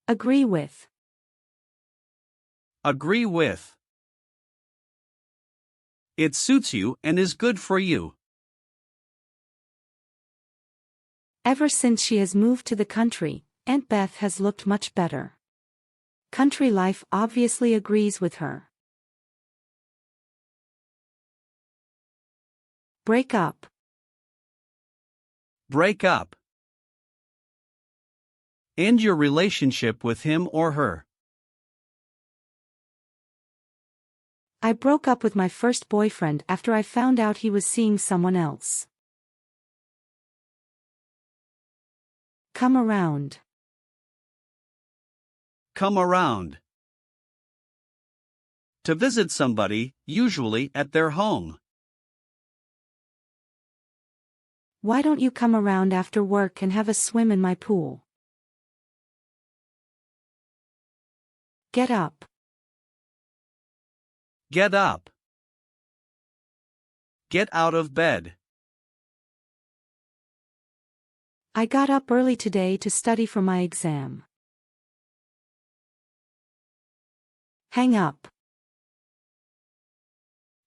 Agree with. Agree with. It suits you and is good for you. Ever since she has moved to the country, Aunt Beth has looked much better. Country life obviously agrees with her. Break up. Break up. End your relationship with him or her. I broke up with my first boyfriend after I found out he was seeing someone else. Come around. Come around. To visit somebody, usually at their home. Why don't you come around after work and have a swim in my pool? Get up. Get up. Get out of bed. I got up early today to study for my exam. Hang up.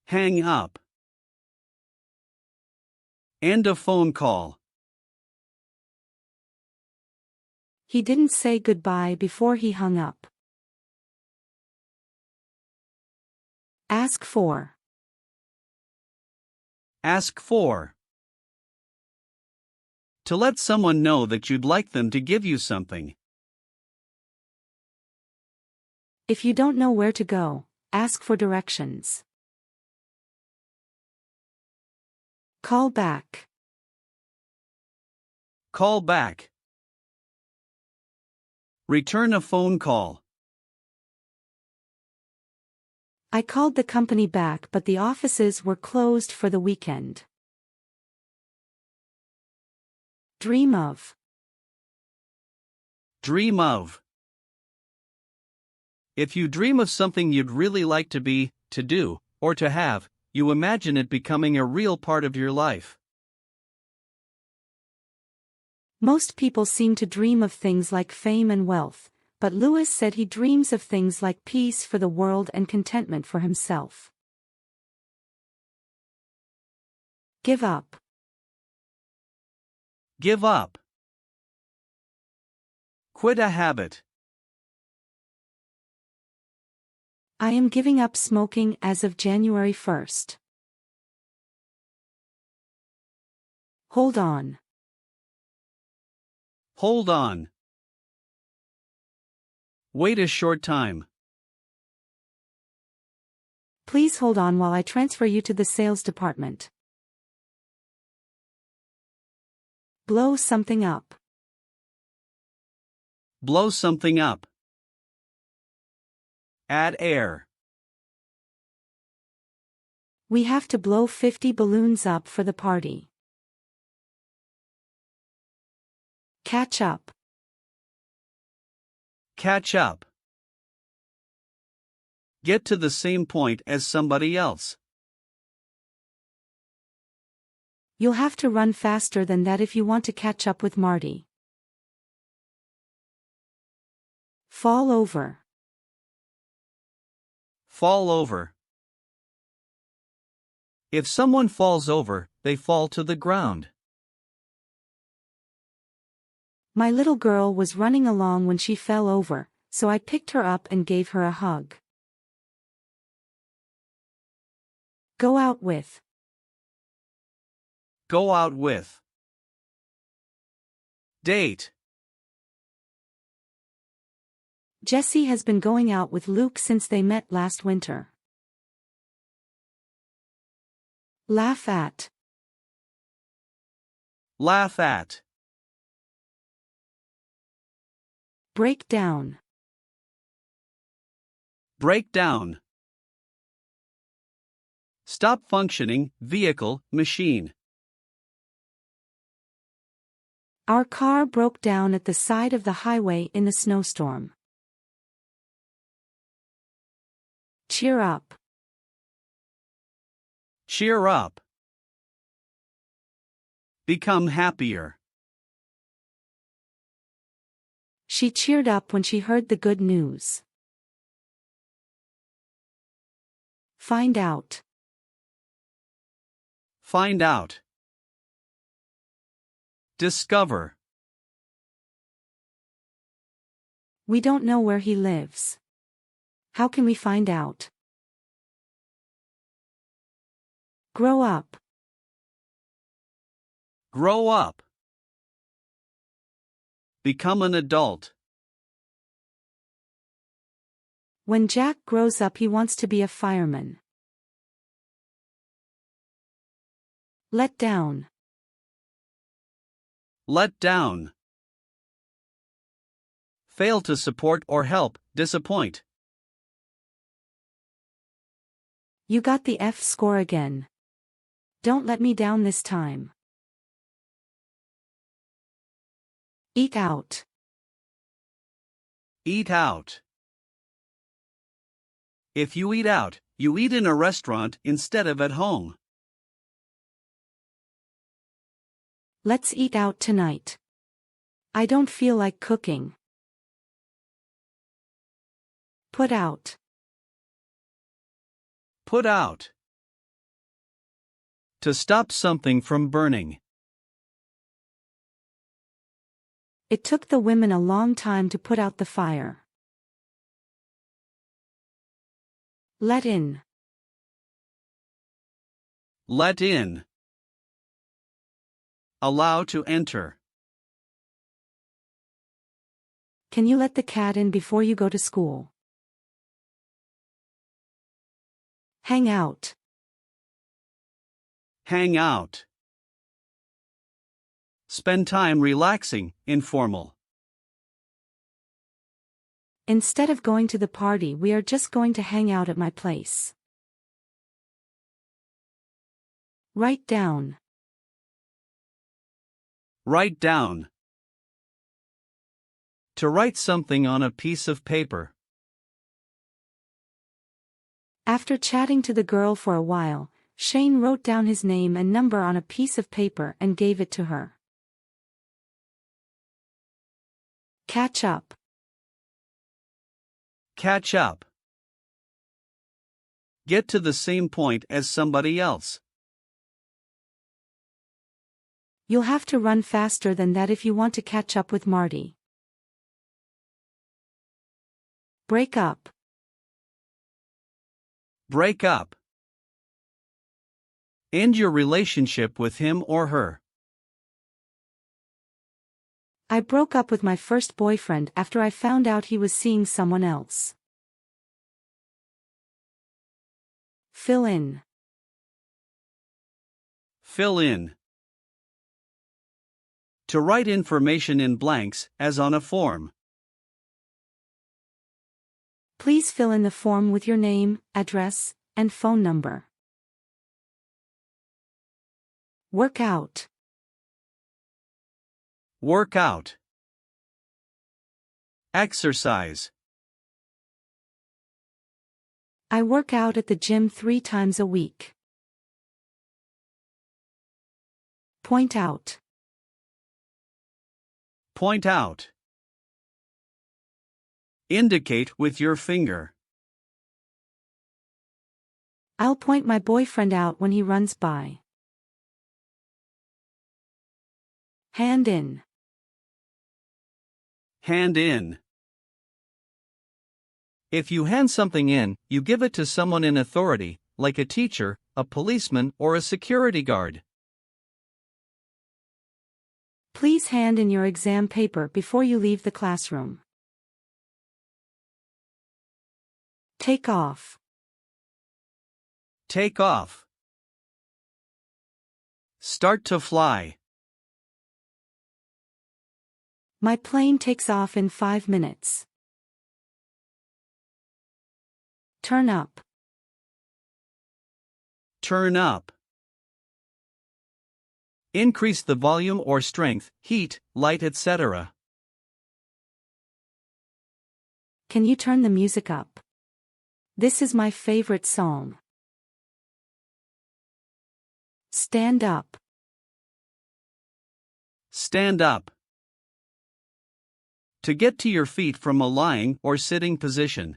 Hang up. End a phone call. He didn't say goodbye before he hung up. Ask for. Ask for. To let someone know that you'd like them to give you something. If you don't know where to go, ask for directions. Call back. Call back. Return a phone call. I called the company back but the offices were closed for the weekend. Dream of. Dream of. If you dream of something you'd really like to be, to do, or to have, you imagine it becoming a real part of your life. Most people seem to dream of things like fame and wealth, but Lewis said he dreams of things like peace for the world and contentment for himself. Give up. Give up. Quit a habit. I am giving up smoking as of January 1st. Hold on. Hold on. Wait a short time. Please hold on while I transfer you to the sales department. Blow something up. Blow something up. Add air. We have to blow 50 balloons up for the party. Catch up. Catch up. Get to the same point as somebody else. You'll have to run faster than that if you want to catch up with Marty. Fall over. Fall over. If someone falls over, they fall to the ground. My little girl was running along when she fell over, so I picked her up and gave her a hug. Go out with. Go out with. Date. Jessie has been going out with Luke since they met last winter. Laugh at. Laugh at. Break down. Break down. Stop functioning, vehicle, machine. Our car broke down at the side of the highway in the snowstorm. Cheer up. Cheer up. Become happier. She cheered up when she heard the good news. Find out. Find out. Discover. We don't know where he lives. How can we find out? Grow up. Grow up. Become an adult. When Jack grows up, he wants to be a fireman. Let down. Let down. Fail to support or help, disappoint. You got the F score again. Don't let me down this time. Eat out. Eat out. If you eat out, you eat in a restaurant instead of at home. Let's eat out tonight. I don't feel like cooking. Put out. Put out. To stop something from burning. It took the women a long time to put out the fire. Let in. Let in. Allow to enter. Can you let the cat in before you go to school? Hang out. Hang out. Spend time relaxing, informal. Instead of going to the party, we are just going to hang out at my place. Write down. Write down. To write something on a piece of paper. After chatting to the girl for a while, Shane wrote down his name and number on a piece of paper and gave it to her. Catch up. Catch up. Get to the same point as somebody else. You'll have to run faster than that if you want to catch up with Marty. Break up. Break up. End your relationship with him or her. I broke up with my first boyfriend after I found out he was seeing someone else. Fill in. Fill in. To write information in blanks, as on a form. Please fill in the form with your name, address, and phone number. Work out. Work out. Exercise. I work out at the gym 3 times a week. Point out. Point out. Indicate with your finger. I'll point my boyfriend out when he runs by. Hand in. Hand in. If you hand something in, you give it to someone in authority, like a teacher, a policeman, or a security guard. Please hand in your exam paper before you leave the classroom. Take off. Take off. Start to fly. My plane takes off in 5 minutes. Turn up. Turn up. Increase the volume or strength, heat, light, etc. Can you turn the music up? This is my favorite song. Stand up. Stand up. To get to your feet from a lying or sitting position.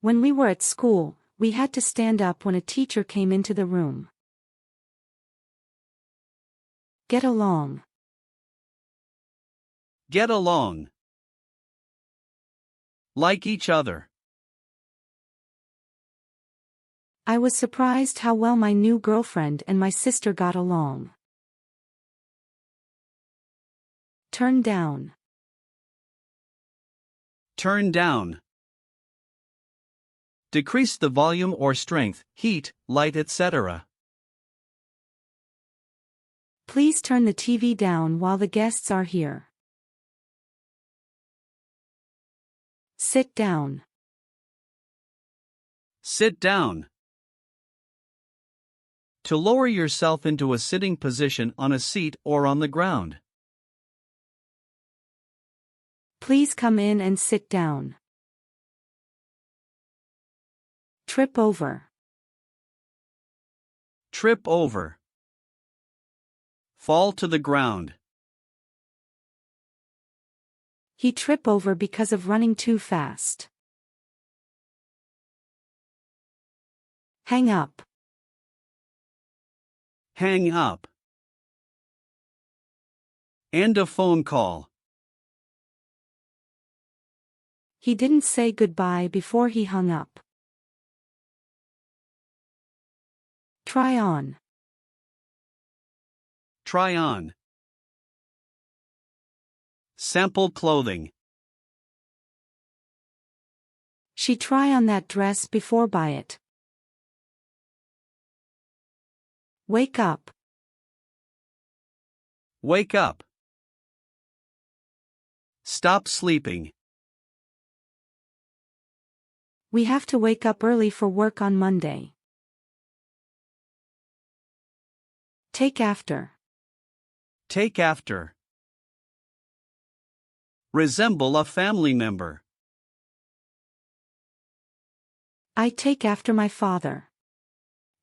When we were at school, we had to stand up when a teacher came into the room. Get along. Get along. Like each other. I was surprised how well my new girlfriend and my sister got along. Turn down. Turn down. Decrease the volume or strength, heat, light, etc. Please turn the TV down while the guests are here. Sit down. Sit down. To lower yourself into a sitting position on a seat or on the ground. Please come in and sit down. Trip over. Trip over. Fall to the ground. He trip over because of running too fast. Hang up. Hang up. End a phone call. He didn't say goodbye before he hung up. Try on. Try on. Sample clothing. She try on that dress before buy it. Wake up. Wake up. Stop sleeping. We have to wake up early for work on Monday. Take after. Take after. Resemble a family member. I take after my father.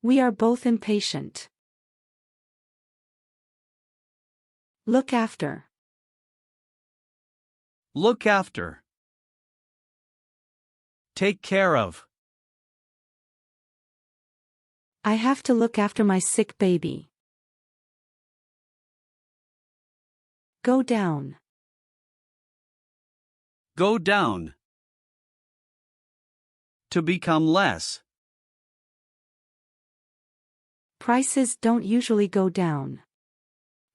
We are both impatient. Look after. Look after. Take care of. I have to look after my sick baby. Go down. Go down. To become less. Prices don't usually go down.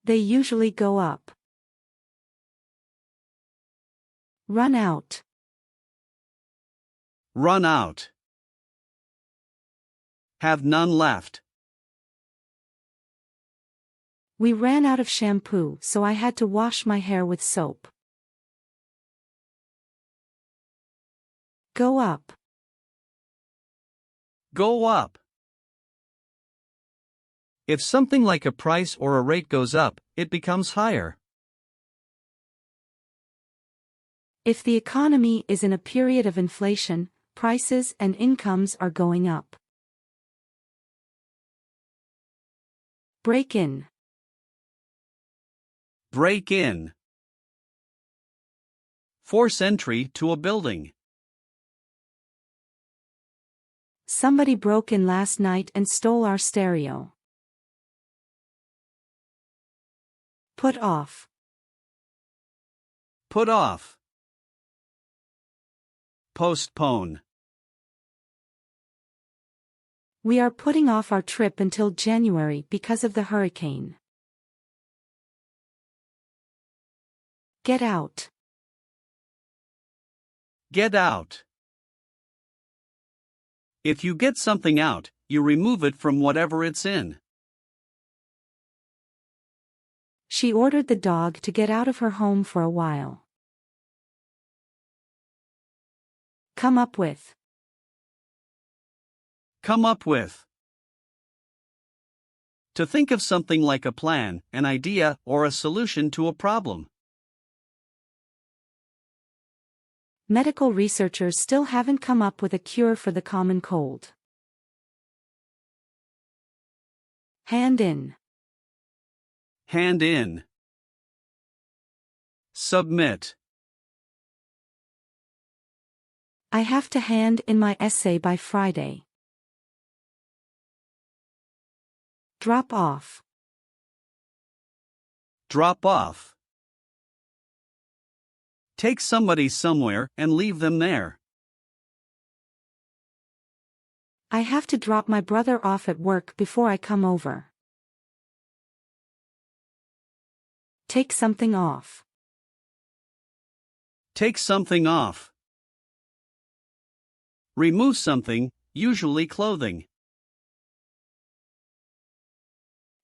They usually go up. Run out. Run out. Have none left. We ran out of shampoo, so I had to wash my hair with soap. Go up. Go up. If something like a price or a rate goes up, it becomes higher. If the economy is in a period of inflation, prices and incomes are going up. Break in. Break in. Force entry to a building. Somebody broke in last night and stole our stereo. Put off. Put off. Postpone. We are putting off our trip until January because of the hurricane. Get out. Get out. If you get something out, you remove it from whatever it's in. She ordered the dog to get out of her home for a while. Come up with. Come up with. To think of something like a plan, an idea, or a solution to a problem. Medical researchers still haven't come up with a cure for the common cold. Hand in. Hand in. Submit. I have to hand in my essay by Friday. Drop off. Drop off. Take somebody somewhere and leave them there. I have to drop my brother off at work before I come over. Take something off. Take something off. Remove something, usually clothing.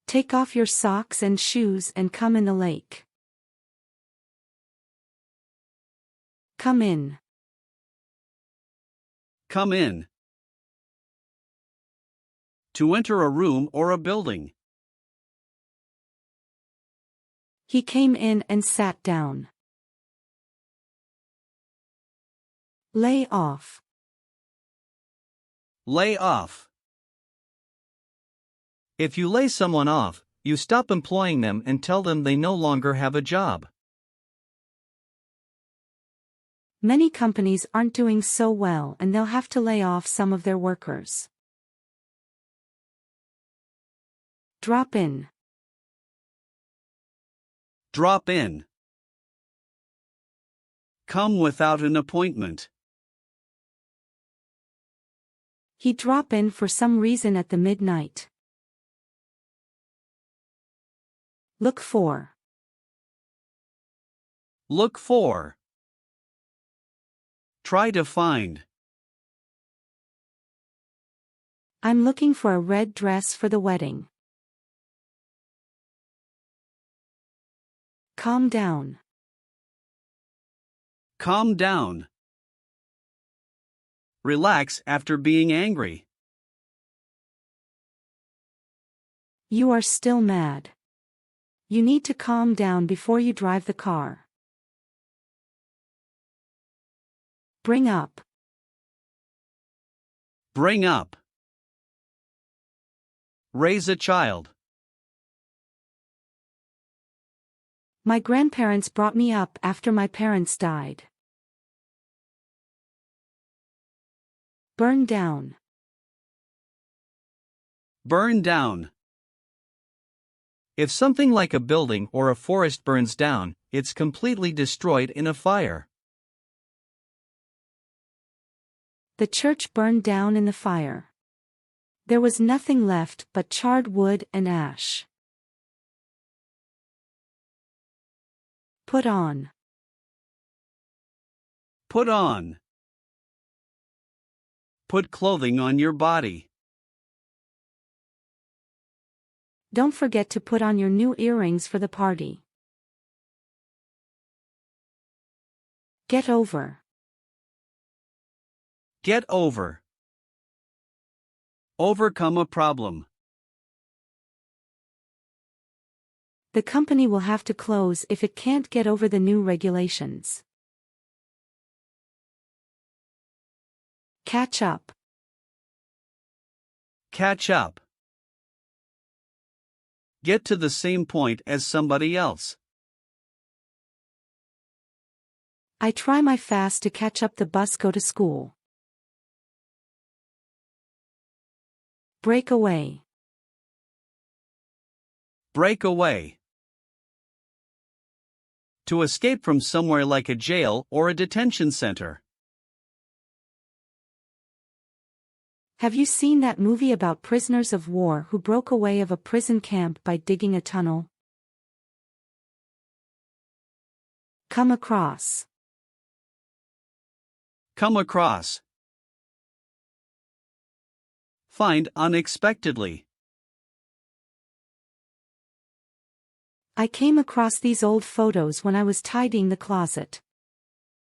Take off your socks and shoes and come in the lake. Come in. Come in. To enter a room or a building. He came in and sat down. Lay off. Lay off. If you lay someone off, you stop employing them and tell them they no longer have a job. Many companies aren't doing so well and they'll have to lay off some of their workers. Drop in. Drop in. Come without an appointment. He drop in for some reason at the midnight. Look for. Look for. Try to find. I'm looking for a red dress for the wedding. Calm down. Calm down. Relax after being angry. You are still mad. You need to calm down before you drive the car. Bring up. Bring up. Raise a child. My grandparents brought me up after my parents died. Burn down. Burn down. If something like a building or a forest burns down, it's completely destroyed in a fire. The church burned down in the fire. There was nothing left but charred wood and ash. Put on. Put on. Put clothing on your body. Don't forget to put on your new earrings for the party. Get over. Get over. Overcome a problem. The company will have to close if it can't get over the new regulations. Catch up. Catch up. Get to the same point as somebody else. I try my fast to catch up the bus go to school. Break away. Break away. To escape from somewhere like a jail or a detention center. Have you seen that movie about prisoners of war who broke away of a prison camp by digging a tunnel? Come across. Come across. Find unexpectedly. I came across these old photos when I was tidying the closet.